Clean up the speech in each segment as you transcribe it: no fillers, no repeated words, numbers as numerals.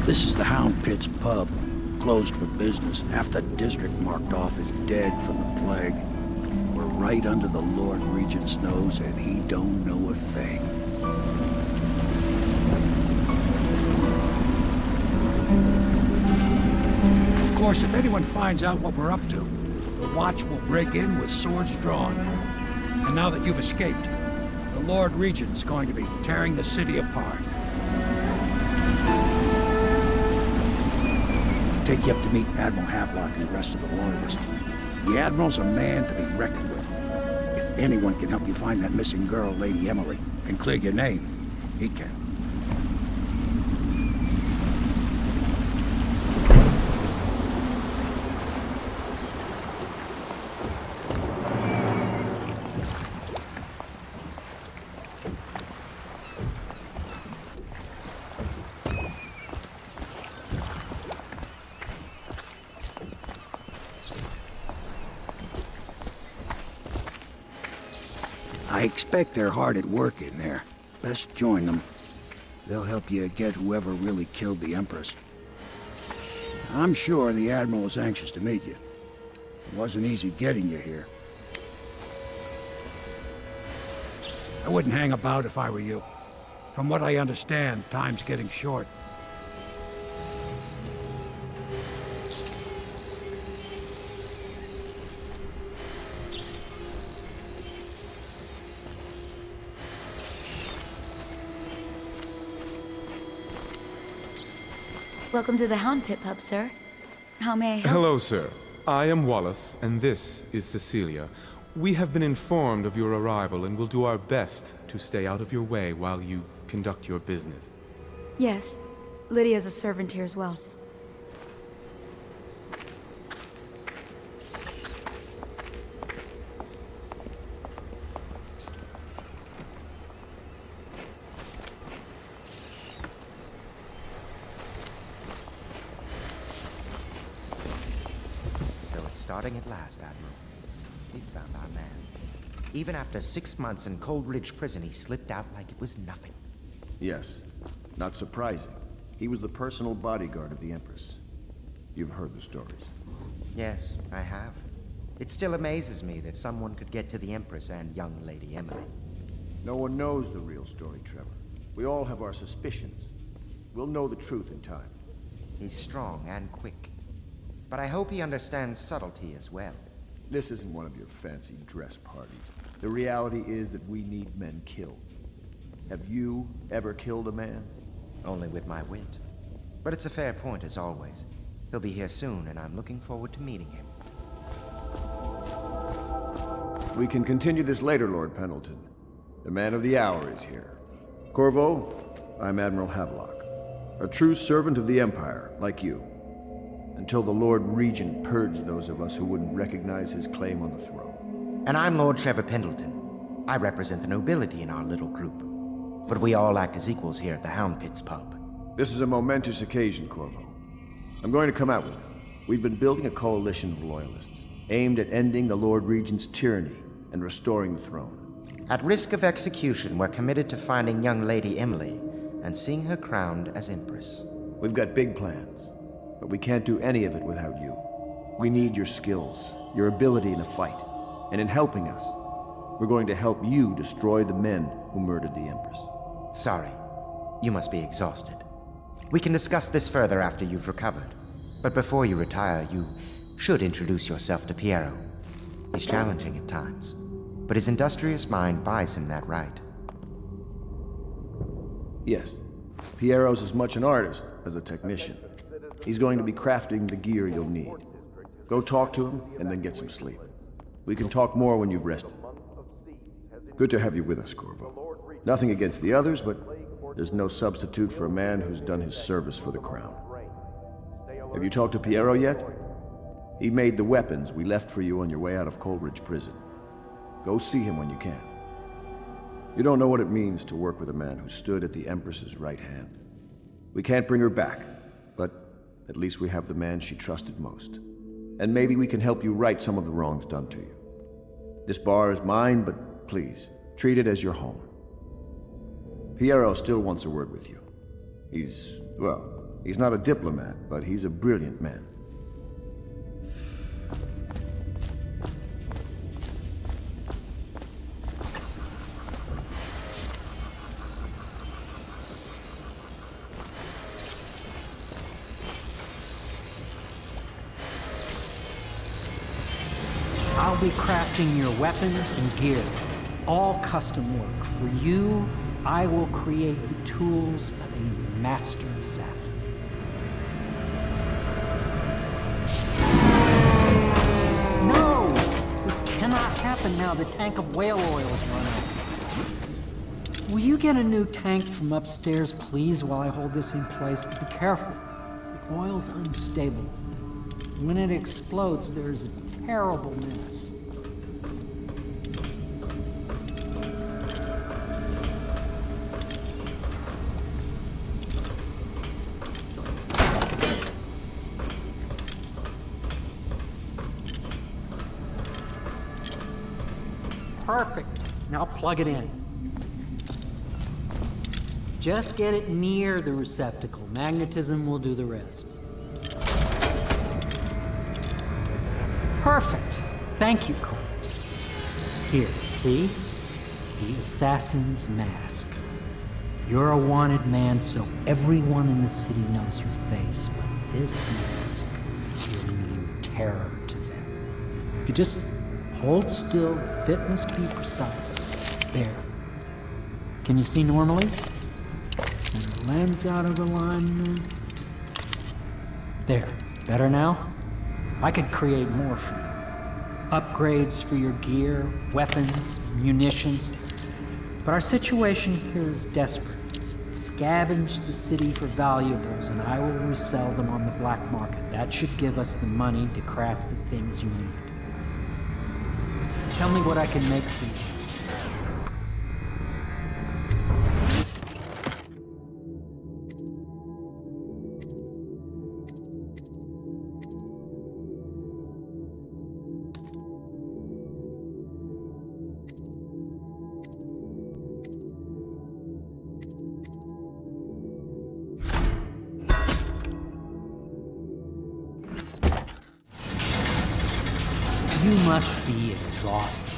This is the Hound Pits Pub, closed for business. Half the district marked off as dead from the plague. We're right under the Lord Regent's nose, and he don't know a thing. Of course, if anyone finds out what we're up to, the Watch will break in with swords drawn. And now that you've escaped, the Lord Regent's going to be tearing the city apart. Take you up to meet Admiral Havelock and the rest of the Loyalists. The Admiral's a man to be reckoned with. If anyone can help you find that missing girl, Lady Emily, and clear your name, he can. I expect they're hard at work in there. Best join them. They'll help you get whoever really killed the Empress. I'm sure the Admiral is anxious to meet you. It wasn't easy getting you here. I wouldn't hang about if I were you. From what I understand, time's getting short. Welcome to the Hound Pit Pub, sir. How may I help? Hello, sir. I am Wallace, and this is Cecilia. We have been informed of your arrival and will do our best to stay out of your way while you conduct your business. Yes. Lydia's a servant here as well. Starting at last, Admiral. We found our man. Even after 6 months in Cold Ridge Prison, he slipped out like it was nothing. Yes. Not surprising. He was the personal bodyguard of the Empress. You've heard the stories. Yes, I have. It still amazes me that someone could get to the Empress and young Lady Emily. No one knows the real story, Trevor. We all have our suspicions. We'll know the truth in time. He's strong and quick. But I hope he understands subtlety as well. This isn't one of your fancy dress parties. The reality is that we need men killed. Have you ever killed a man? Only with my wit. But it's a fair point as always. He'll be here soon, and I'm looking forward to meeting him. We can continue this later, Lord Pendleton. The man of the hour is here. Corvo, I'm Admiral Havelock. A true servant of the Empire, like you. Until the Lord Regent purged those of us who wouldn't recognize his claim on the throne. And I'm Lord Trevor Pendleton. I represent the nobility in our little group. But we all act as equals here at the Hound Pits Pub. This is a momentous occasion, Corvo. I'm going to come out with it. We've been building a coalition of loyalists, aimed at ending the Lord Regent's tyranny and restoring the throne. At risk of execution, we're committed to finding young Lady Emily and seeing her crowned as Empress. We've got big plans. But we can't do any of it without you. We need your skills, your ability in a fight. And in helping us, we're going to help you destroy the men who murdered the Empress. Sorry. You must be exhausted. We can discuss this further after you've recovered. But before you retire, you should introduce yourself to Piero. He's challenging at times, but his industrious mind buys him that right. Yes. Piero's as much an artist as a technician. He's going to be crafting the gear you'll need. Go talk to him, and then get some sleep. We can talk more when you've rested. Good to have you with us, Corvo. Nothing against the others, but there's no substitute for a man who's done his service for the crown. Have you talked to Piero yet? He made the weapons we left for you on your way out of Coleridge Prison. Go see him when you can. You don't know what it means to work with a man who stood at the Empress's right hand. We can't bring her back, but at least we have the man she trusted most. And maybe we can help you right some of the wrongs done to you. This bar is mine, but please, treat it as your home. Piero still wants a word with you. He's He's not a diplomat, but he's a brilliant man. I'll be crafting your weapons and gear. All custom work. For you, I will create the tools of a master assassin. No! This cannot happen now. The tank of whale oil is run out. Will you get a new tank from upstairs, please, while I hold this in place? Be careful. The oil's unstable. When it explodes, there's a terrible mess. Perfect. Now plug it in. Just get it near the receptacle. Magnetism will do the rest. Perfect. Thank you, Cole. Here, see? The assassin's mask. You're a wanted man, so everyone in the city knows your face, but this mask will mean terror to them. If you just hold still, the fit must be precise. There. Can you see normally? Send the lens out of alignment. There. Better now? I could create more for you. Upgrades for your gear, weapons, munitions. But our situation here is desperate. Scavenge the city for valuables and I will resell them on the black market. That should give us the money to craft the things you need. Tell me what I can make for you. You must be exhausted.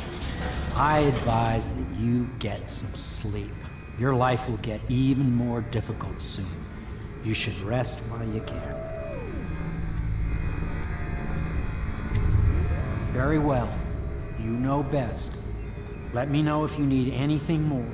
I advise that you get some sleep. Your life will get even more difficult soon. You should rest while you can. Very well. You know best. Let me know if you need anything more.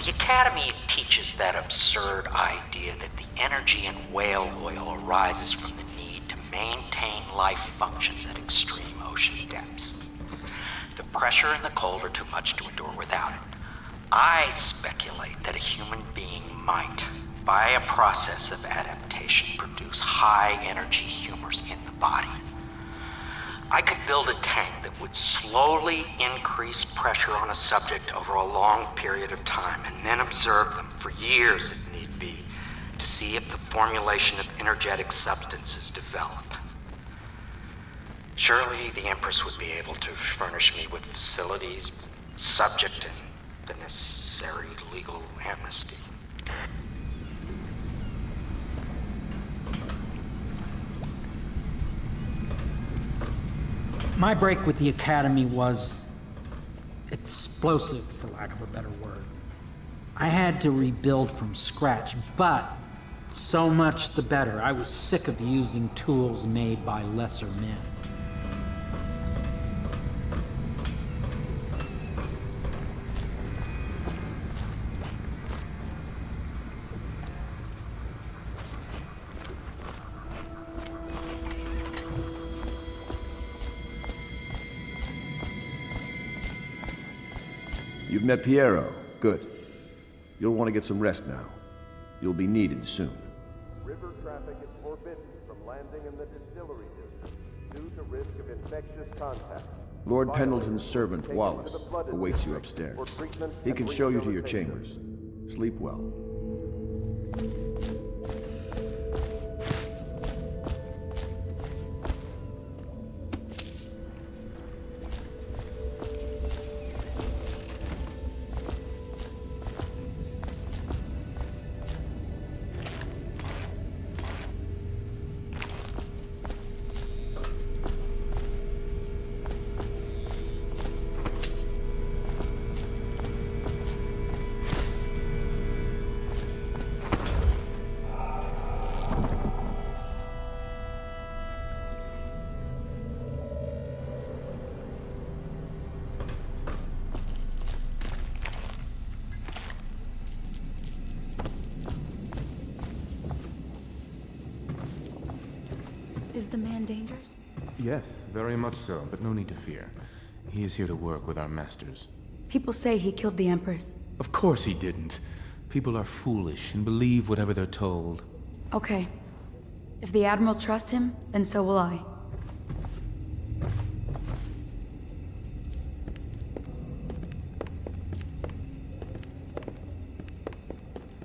The Academy teaches that absurd idea that the energy in whale oil arises from the need to maintain life functions at extreme ocean depths. The pressure and the cold are too much to endure without it. I speculate that a human being might, by a process of adaptation, produce high-energy humors in the body. I could build a tank that would slowly increase pressure on a subject over a long period of time and then observe them for years if need be to see if the formulation of energetic substances develop. Surely the Empress would be able to furnish me with facilities subject to the necessary legal amnesty. My break with the Academy was explosive, for lack of a better word. I had to rebuild from scratch, but so much the better. I was sick of using tools made by lesser men. You've met Piero. Good. You'll want to get some rest now. You'll be needed soon. River traffic is forbidden from landing in the distillery district due to risk of infectious contact. Lord Pendleton's servant, Wallace, awaits you upstairs. He can show you to your chambers. Sleep well. Is the man dangerous? Yes, very much so, but no need to fear. He is here to work with our masters. People say he killed the Empress. Of course he didn't. People are foolish and believe whatever they're told. Okay. If the Admiral trusts him, then so will I.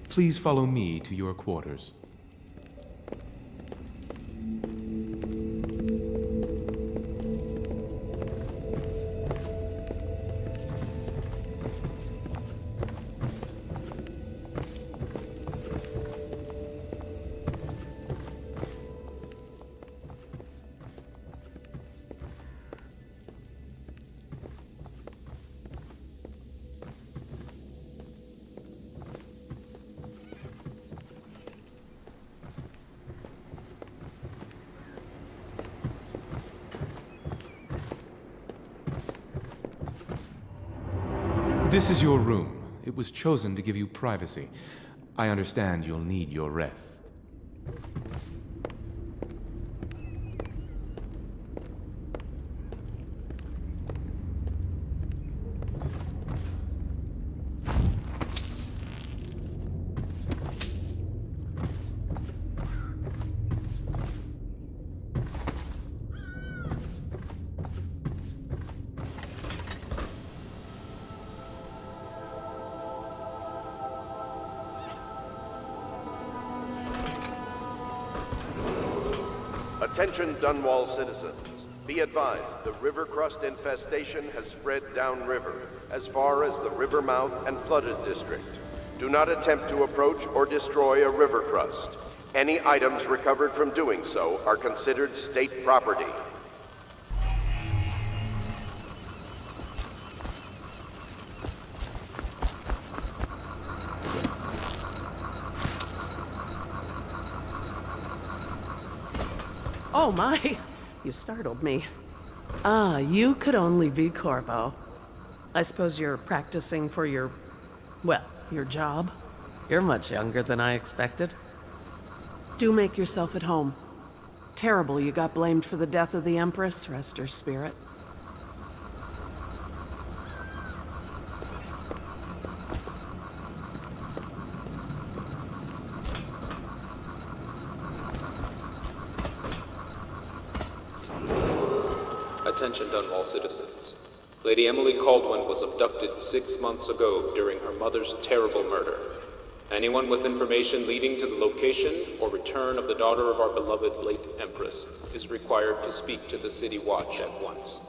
Please follow me to your quarters. This is your room. It was chosen to give you privacy. I understand you'll need your rest. Attention Dunwall citizens. Be advised, the river crust infestation has spread downriver, as far as the river mouth and flooded district. Do not attempt to approach or destroy a river crust. Any items recovered from doing so are considered state property. Oh my, you startled me. Ah, you could only be Corvo. I suppose you're practicing for your, well, your job? You're much younger than I expected. Do make yourself at home. Terrible you got blamed for the death of the Empress, rest her spirit. Attention Dunwall citizens. Lady Emily Caldwin was abducted 6 months ago during her mother's terrible murder. Anyone with information leading to the location or return of the daughter of our beloved late Empress is required to speak to the City Watch at once.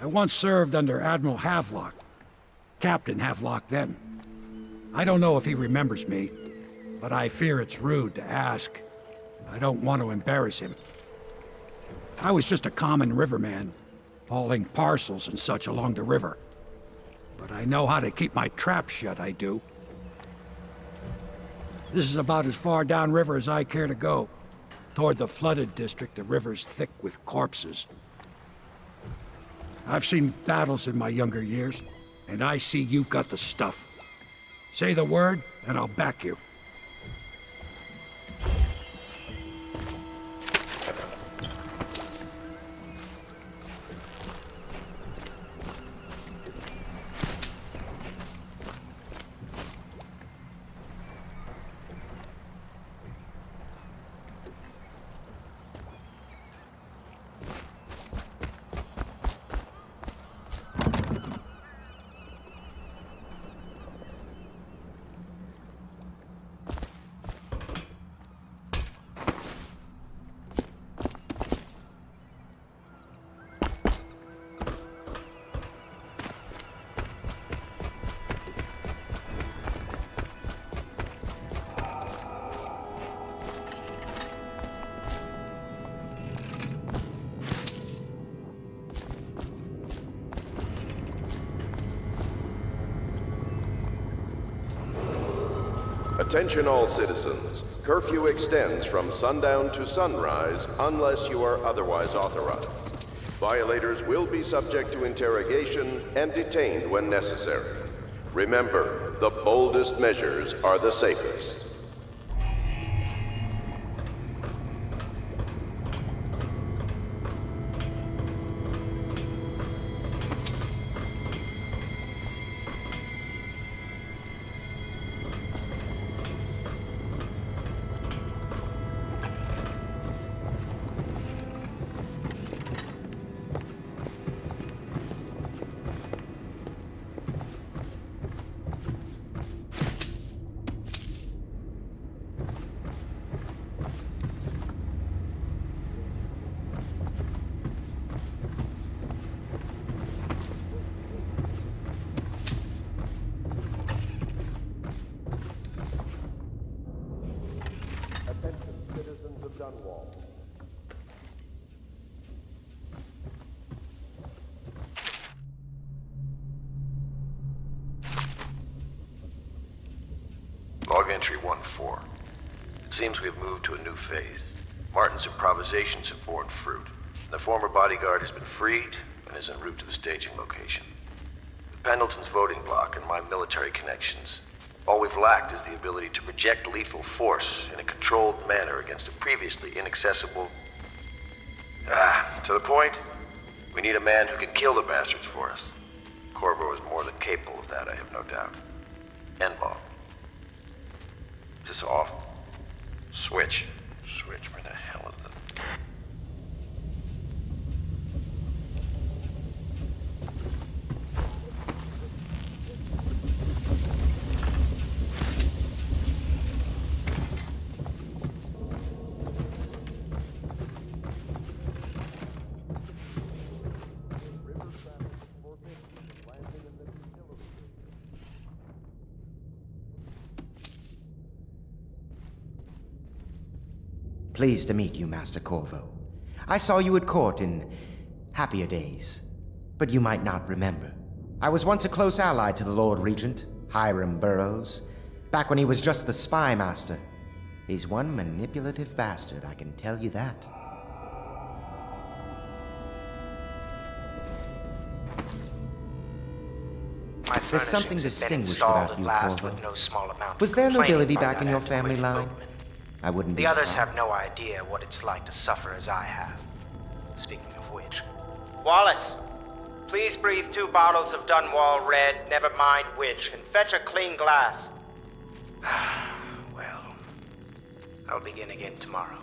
I once served under Admiral Havelock. Captain Havelock then. I don't know if he remembers me, but I fear it's rude to ask. I don't want to embarrass him. I was just a common riverman, hauling parcels and such along the river. But I know how to keep my trap shut, I do. This is about as far downriver as I care to go. Toward the flooded district, the river's thick with corpses. I've seen battles in my younger years, and I see you've got the stuff. Say the word, and I'll back you. Attention all citizens. Curfew extends from sundown to sunrise unless you are otherwise authorized. Violators will be subject to interrogation and detained when necessary. Remember, the boldest measures are the safest. Log entry 1-4. It seems we have moved to a new phase. Martin's improvisations have borne fruit. The former bodyguard has been freed and is en route to the staging location. The Pendleton's voting block and my military connections. All we've lacked is the ability to project lethal force in a controlled manner against a previously inaccessible... to the point, we need a man who can kill the bastards for us. Corvo is more than capable of that, I have no doubt. N-ball. Is this off? Switch. Switch, where the hell is the... Pleased to meet you, Master Corvo. I saw you at court in happier days, but you might not remember. I was once a close ally to the Lord Regent, Hiram Burroughs, back when he was just the spy master. He's one manipulative bastard, I can tell you that. There's something distinguished about you, Corvo. Was there nobility back in your family line? I wouldn't be The others surprised. have no idea what it's like to suffer as I have. Speaking of which... Wallace, please breathe 2 bottles of Dunwall Red, never mind which, and fetch a clean glass. Well, I'll begin again tomorrow.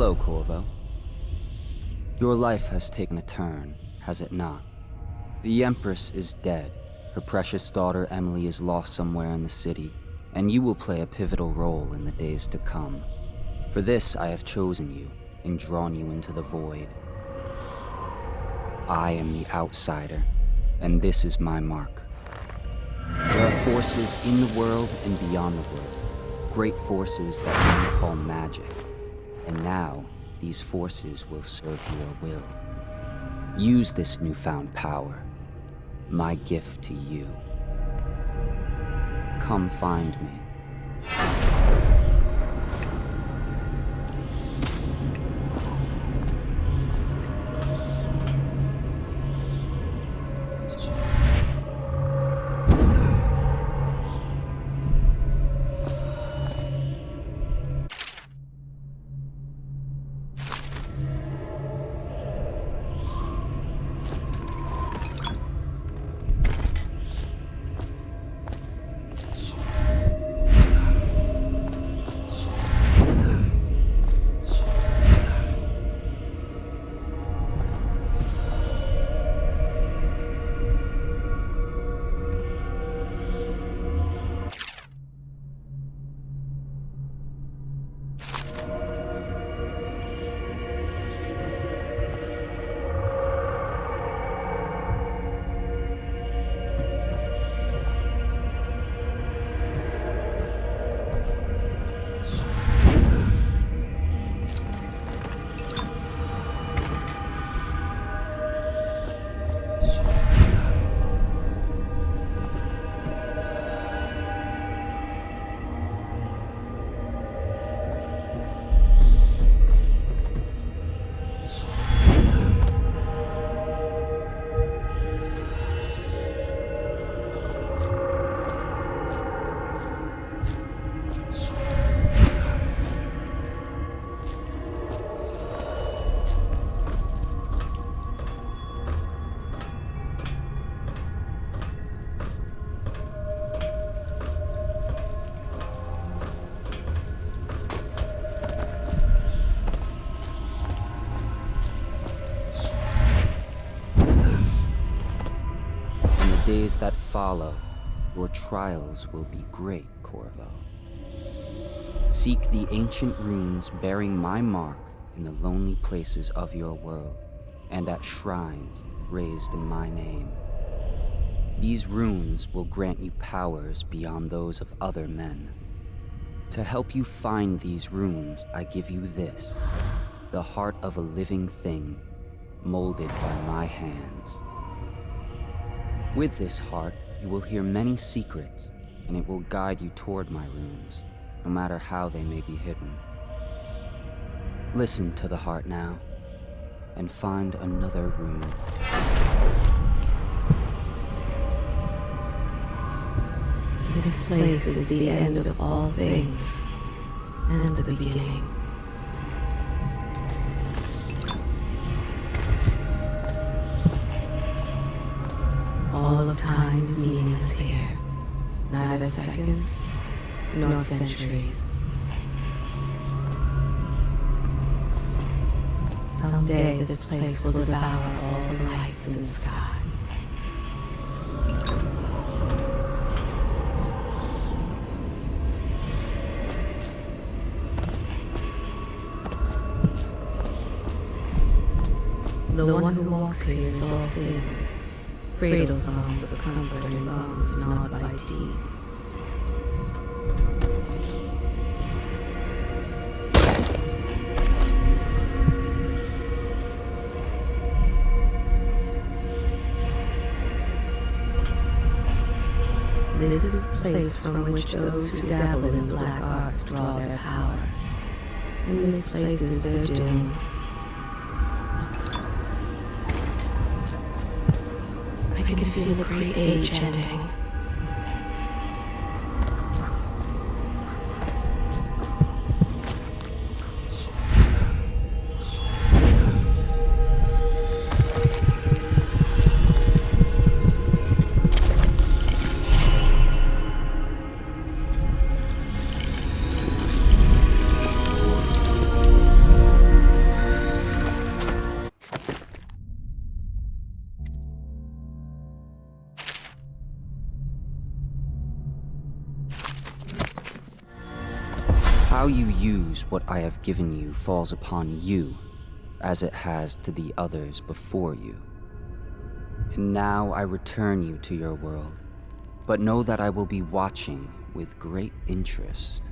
Hello, Corvo. Your life has taken a turn, has it not? The Empress is dead. Her precious daughter Emily is lost somewhere in the city, and you will play a pivotal role in the days to come. For this, I have chosen you and drawn you into the void. I am the outsider, and this is my mark. There are forces in the world and beyond the world, great forces that men call magic. And now, these forces will serve your will. Use this newfound power, my gift to you. Come find me. Days that follow, your trials will be great, Corvo. Seek the ancient runes bearing my mark in the lonely places of your world, and at shrines raised in my name. These runes will grant you powers beyond those of other men. To help you find these runes, I give you this, the heart of a living thing, molded by my hands. With this heart, you will hear many secrets, and it will guide you toward my runes, no matter how they may be hidden. Listen to the heart now, and find another rune. This place is the end of all things, and the beginning. All of time is meaningless here. Neither seconds, nor centuries. Someday this place will devour all the lights in the sky. The one who walks here is all things. Cradle songs of comfort and bones gnawed by teeth. This is the place from which those who dabble in the black arts draw their power. And this place is their doom. I can feel a great age ending. How you use what I have given you falls upon you, as it has to the others before you. And now I return you to your world, but know that I will be watching with great interest.